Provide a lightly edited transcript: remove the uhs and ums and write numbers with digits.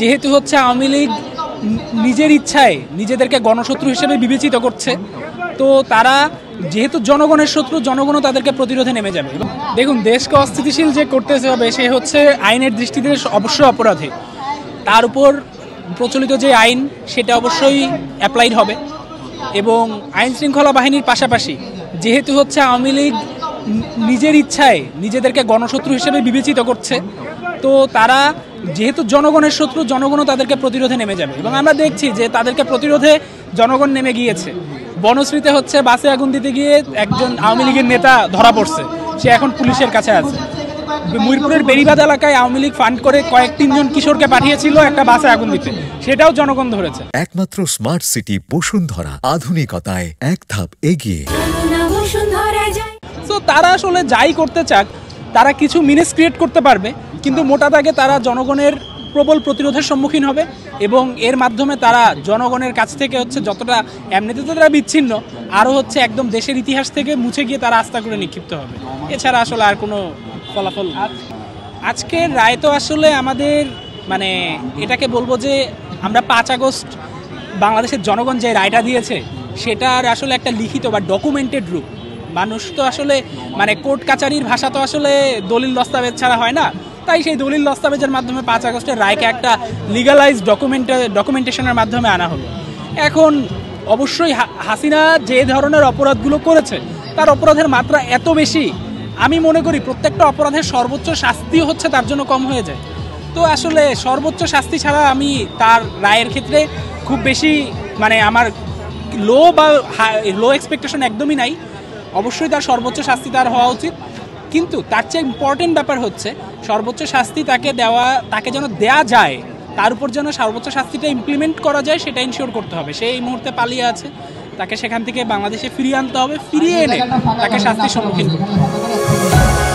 যেহেতু হচ্ছে আওয়ামী লীগ নিজের ইচ্ছায় নিজেদেরকে গণশত্রু হিসেবে বিবেচিত করছে, তো তারা যেহেতু জনগণের শত্রু, জনগণও তাদেরকে প্রতিরোধে নেমে যাবে। দেখুন, দেশকে অস্থিতিশীল যে করতেছে হবে সে হচ্ছে আইনের দৃষ্টিতে অবশ্যই অপরাধী। তার উপর প্রচলিত যে আইন সেটা অবশ্যই অ্যাপ্লাইড হবে, এবং আইন শৃঙ্খলা বাহিনীর পাশাপাশি যেহেতু হচ্ছে আওয়ামী লীগ নিজের ইচ্ছায় নিজেদেরকে গণশত্রু হিসেবে বিবেচিত করছে, তো তারা যেহেতু জনগণের শত্রু, জনগণও তাদেরকে প্রতিরোধে নেমে যাবে। এবং আমরা দেখছি যে তাদেরকে প্রতিরোধে জনগণ নেমে গিয়েছে। বনশ্রীতে হচ্ছে বাসে আগুন দিতে গিয়ে একজন আওয়ামী লীগের নেতা ধরা পড়ছে, সে এখন পুলিশের কাছে আছে। মিরপুরের বেড়িবাঁধ এলাকায় আওয়ামী লীগ ফান্ড করে তিনজন কিশোরকে পাঠিয়েছিল একটা বাসে আগুন দিতে, সেটাও জনগণ ধরেছে। একমাত্র স্মার্ট সিটি বসুন্ধরা, আধুনিকতায় এক ধাপ এগিয়ে। তো তারা আসলে যাই করতে চাক, তারা কিছু মিনেস ক্রিয়েট করতে পারবে, কিন্তু মোটা দাগে তারা জনগণের প্রবল প্রতিরোধের সম্মুখীন হবে, এবং এর মাধ্যমে তারা জনগণের কাছ থেকে হচ্ছে যতটা এমনিতে তো তারা বিচ্ছিন্ন, আরও হচ্ছে একদম দেশের ইতিহাস থেকে মুছে গিয়ে তারা আস্থা করে নিক্ষিপ্ত হবে। এছাড়া আসলে আর কোনো ফলাফল। আজকের রায় তো আসলে আমাদের মানে এটাকে বলবো যে আমরা 5 আগস্ট বাংলাদেশের জনগণ যে রায়টা দিয়েছে সেটার আসলে একটা লিখিত বা ডকুমেন্টেড রূপ। মানুষ তো আসলে মানে কোর্ট কাচারির ভাষা তো আসলে দলিল দস্তাবেজ ছাড়া হয় না, তাই সেই দলিল দস্তাবেজের মাধ্যমে 5 আগস্টের রায়কে একটা লিগালাইজ ডকুমেন্টেশনের মাধ্যমে আনা হলো। এখন অবশ্যই হাসিনা যে ধরনের অপরাধগুলো করেছে তার অপরাধের মাত্রা এত বেশি, আমি মনে করি প্রত্যেকটা অপরাধের সর্বোচ্চ শাস্তিও হচ্ছে তার জন্য কম হয়ে যায়। তো আসলে সর্বোচ্চ শাস্তি ছাড়া আমি তার রায়ের ক্ষেত্রে খুব বেশি মানে আমার লো এক্সপেকটেশন একদমই নাই। অবশ্যই তার সর্বোচ্চ শাস্তি তার হওয়া উচিত, কিন্তু তার চেয়ে ইম্পর্টেন্ট ব্যাপার হচ্ছে সর্বোচ্চ শাস্তি তাকে যেন দেয়া যায়, তার উপর যেন সর্বোচ্চ শাস্তিটা ইমপ্লিমেন্ট করা যায় সেটা ইনশিওর করতে হবে। সে এই মুহূর্তে পালিয়ে আছে, তাকে সেখান থেকে বাংলাদেশে ফিরিয়ে আনতে হবে, ফিরিয়ে এনে তাকে শাস্তির সম্মুখীন করতে হবে।